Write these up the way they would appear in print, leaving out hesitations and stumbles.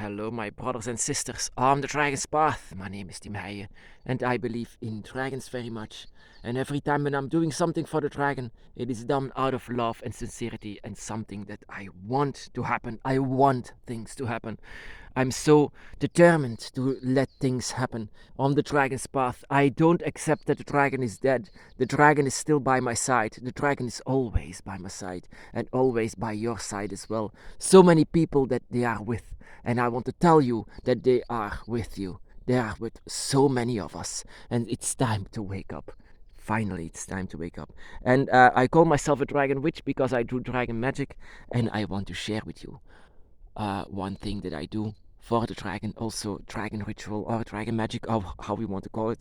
Hello, my brothers and sisters on the Dragon's Path. My name is Tim Heijen, and I believe in dragons very much. And every time when I'm doing something for the dragon, it is done out of love and sincerity and something that I want to happen. I want things to happen. I'm so determined to let things happen on the dragon's path. I don't accept that the dragon is dead. The dragon is still by my side. The dragon is always by my side and always by your side as well. So many people that they are with, and I want to tell you that they are with you. They are with so many of us, and it's time to wake up. Finally, it's time to wake up. And I call myself a dragon witch because I do dragon magic, and I want to share with you one thing that I do for the dragon, also dragon ritual or dragon magic, or how we want to call it,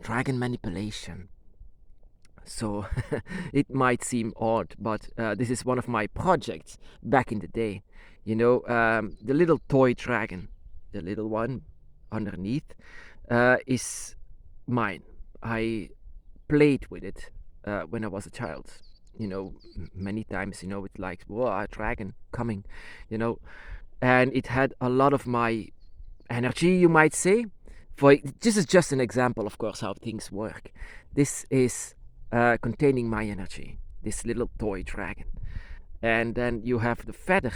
dragon manipulation. So it might seem odd, but this is one of my projects back in the day. You know, the little toy dragon, the little one underneath, is mine. I played with it when I was a child. You know, many times, you know, it's like, whoa, a dragon coming, you know, and it had a lot of my energy, you might say. This is just an example, of course, how things work. This is containing my energy, this little toy dragon. And then you have the feather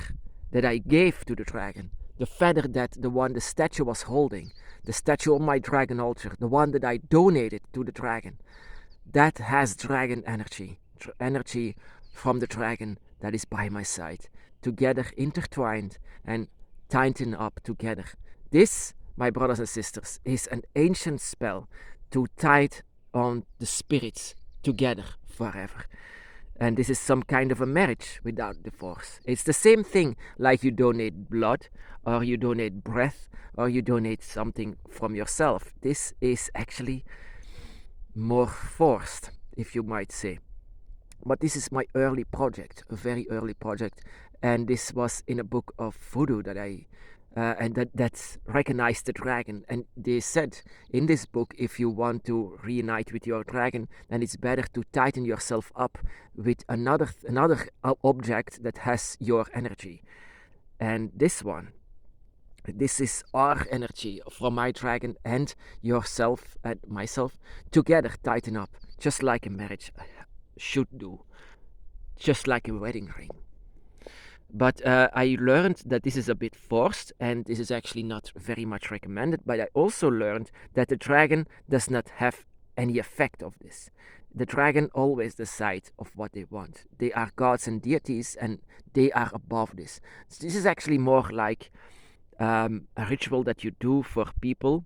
that I gave to the dragon, the feather that the statue was holding, the statue on my dragon altar, the one that I donated to the dragon. That has dragon energy, energy from the dragon that is by my side, together intertwined and tightened up together. This, my brothers and sisters, is an ancient spell to tie on the spirits together forever. And this is some kind of a marriage without divorce. It's the same thing like you donate blood, or you donate breath, or you donate something from yourself. This is actually more forced, if you might say. But this is my early project, a very early project, and this was in a book of voodoo that I that recognized the dragon. And they said in this book, if you want to reunite with your dragon, then it's better to tighten yourself up with another object that has your energy. And this is our energy from my dragon and yourself and myself together tighten up, just like a marriage should do, just like a wedding ring. But I learned that this is a bit forced and this is actually not very much recommended. But I also learned that the dragon does not have any effect of this. The dragon always decides of what they want. They are gods and deities and they are above this. So this is actually more like a ritual that you do for people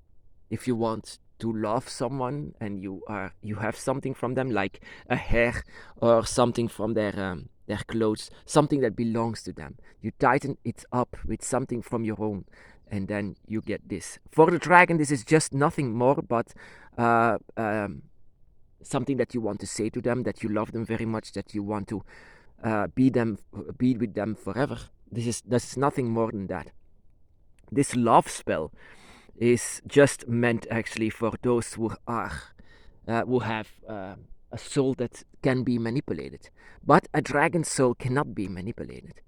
if you want to love someone and you have something from them, like a hair or something from their clothes, something that belongs to them. You tighten it up with something from your own, and then you get this. For the dragon, this is just nothing more but something that you want to say to them, that you love them very much, that you want to be with them forever. This is nothing more than that. This love spell is just meant actually for those who have a soul that can be manipulated. But a dragon soul cannot be manipulated.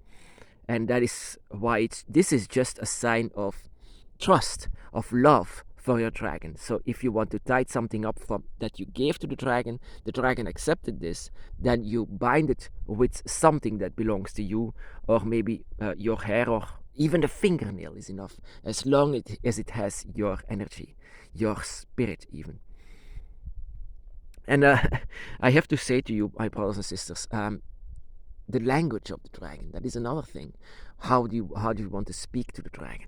And that is why this is just a sign of trust, of love for your dragon. So if you want to tie something up from that you gave to the dragon accepted this, then you bind it with something that belongs to you, or maybe your hair, or even the fingernail is enough, as long as it has your energy, your spirit even. And I have to say to you, my brothers and sisters, the language of the dragon, that is another thing. How do you want to speak to the dragon?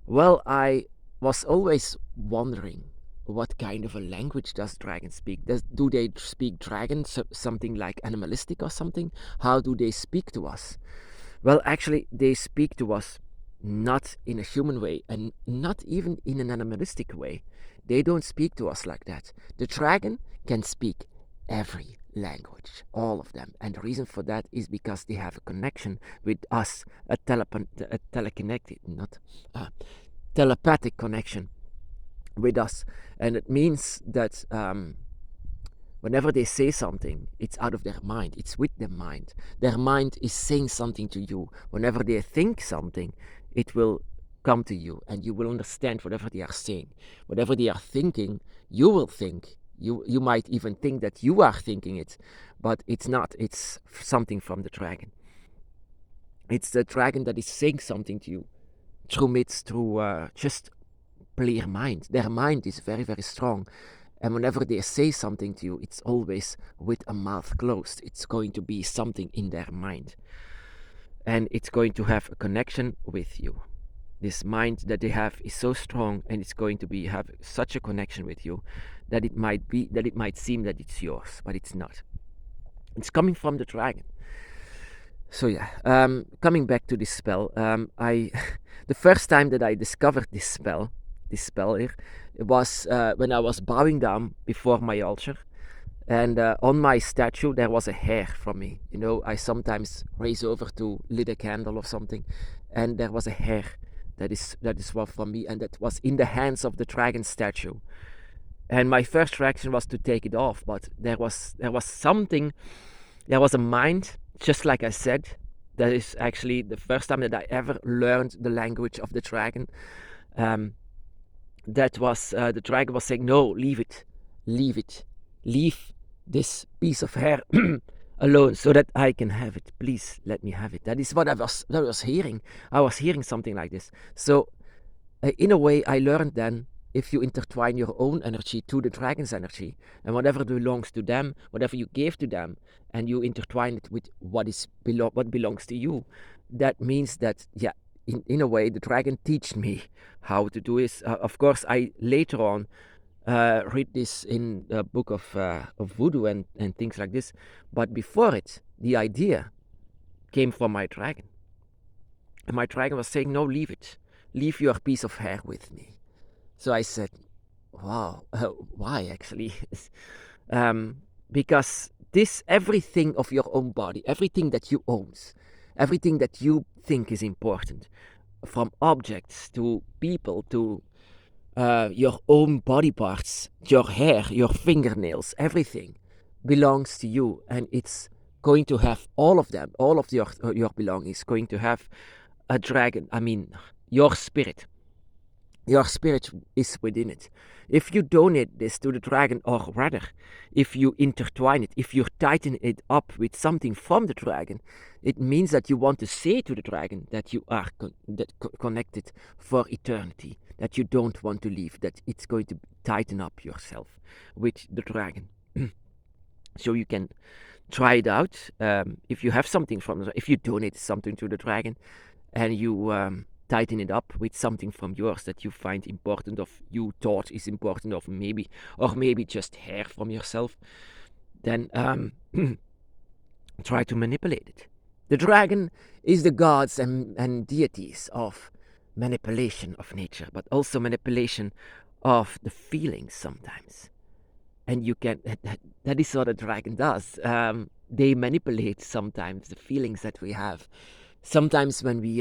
Well, I was always wondering, what kind of a language does dragons speak? Do they speak dragon, something like animalistic or something? How do they speak to us? Well, actually, they speak to us not in a human way and not even in an animalistic way. They don't speak to us like that. The dragon can speak every language, all of them. And the reason for that is because they have a connection with us, a telepathic connection with us. And it means that whenever they say something, it's out of their mind. It's with their mind. Their mind is saying something to you. Whenever they think something, it will come to you, and you will understand whatever they are saying. Whatever they are thinking, you will think. You might even think that you are thinking it, but it's not. It's something from the dragon. It's the dragon that is saying something to you through just clear mind. Their mind is very, very strong. And whenever they say something to you, it's always with a mouth closed. It's going to be something in their mind. And it's going to have a connection with you. This mind that they have is so strong, and it's going to have such a connection with you that it might seem that it's yours, but it's not. It's coming from the dragon. So yeah, coming back to this spell, the first time that I discovered this spell here, it was when I was bowing down before my altar, and on my statue there was a hair from me. You know, I sometimes raise over to lit a candle or something, and there was a hair that is what from me, and that was in the hands of the dragon statue. And my first reaction was to take it off, but there was something. There was a mind, just like I said. That is actually the first time that I ever learned the language of the dragon. That was the dragon was saying, "No, leave it, leave this piece of hair alone, so that I can have it. Please let me have it." That is what I was hearing. I was hearing something like this. So, in a way, I learned then, if you intertwine your own energy to the dragon's energy, and whatever belongs to them, whatever you gave to them, and you intertwine it with what belongs to you, that means that, yeah, in a way, the dragon teach me how to do this. Of course, I later on read this in the book of voodoo and things like this, but before it, the idea came from my dragon. And my dragon was saying, "No, leave it. Leave your piece of hair with me." So I said, wow, why actually? Because everything of your own body, everything that you own, everything that you think is important, from objects to people to your own body parts, your hair, your fingernails, everything belongs to you, and it's going to have all of them, all of your belongings, going to have a dragon. I mean, your spirit. Your spirit is within it. If you donate this to the dragon, or rather, if you intertwine it, if you tighten it up with something from the dragon, it means that you want to say to the dragon that you are connected for eternity, that you don't want to leave, that it's going to tighten up yourself with the dragon. So you can try it out. If you have something if you donate something to the dragon, and you tighten it up with something from yours that you find important, of you thought is important, or maybe just hair from yourself, then try to manipulate it. The dragon is the gods and deities of manipulation of nature, but also manipulation of the feelings sometimes. And you can that is what a dragon does. They manipulate sometimes the feelings that we have. Sometimes when we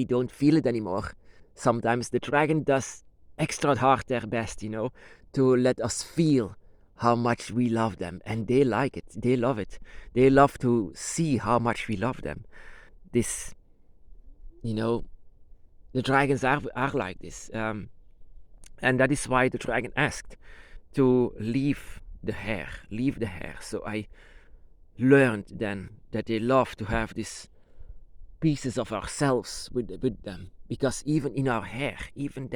don't feel it anymore, sometimes the dragon does extra hard their best, to let us feel how much we love them. And they like it. They love it. They love to see how much we love them. This, the dragons are like this. And that is why the dragon asked to leave the hair. So I learned then that they love to have these pieces of ourselves with them, because even in our hair, even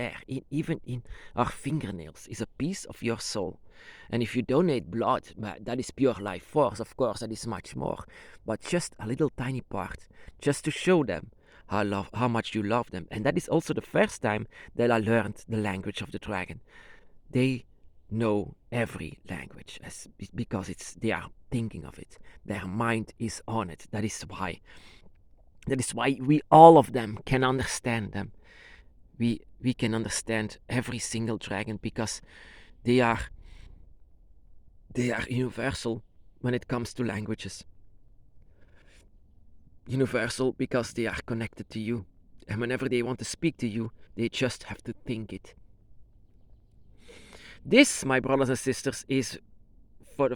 in our fingernails, is a piece of your soul. And if you donate blood, that is pure life force, of course, that is much more, but just a little tiny part, just to show them how much you love them. And that is also the first time that I learned the language of the dragon. They know every language, because they are thinking of it. Their mind is on it. That is why we, all of them, can understand them. We can understand every single dragon, because they are universal when it comes to languages. Universal because they are connected to you. And whenever they want to speak to you, they just have to think it. This, my brothers and sisters, is for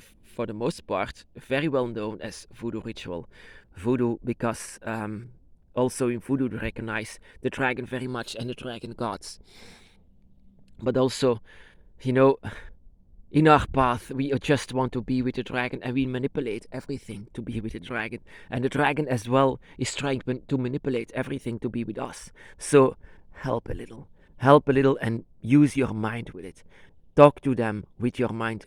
the most part very well known as voodoo ritual. Voodoo because also in voodoo to recognize the dragon very much and the dragon gods. But also, you know, in our path, we just want to be with the dragon and we manipulate everything to be with the dragon. And the dragon as well is trying to manipulate everything to be with us. So help a little. Help a little and use your mind with it. Talk to them with your mind.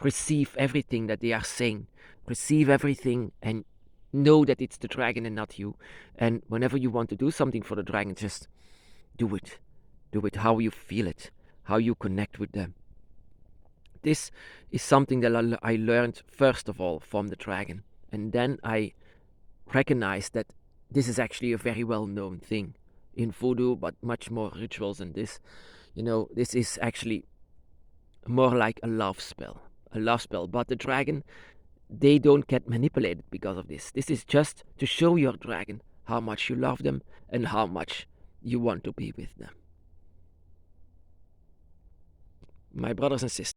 Receive everything that they are saying. Receive everything and know that it's the dragon and not you. And whenever you want to do something for the dragon, just do it. Do it how you feel it, how you connect with them. This is something that I learned first of all from the dragon, and then I recognized that this is actually a very well known thing in voodoo, but much more rituals than this. This is actually more like a love spell. A love spell. But the dragon, they don't get manipulated because of this. This is just to show your dragon how much you love them and how much you want to be with them. My brothers and sisters.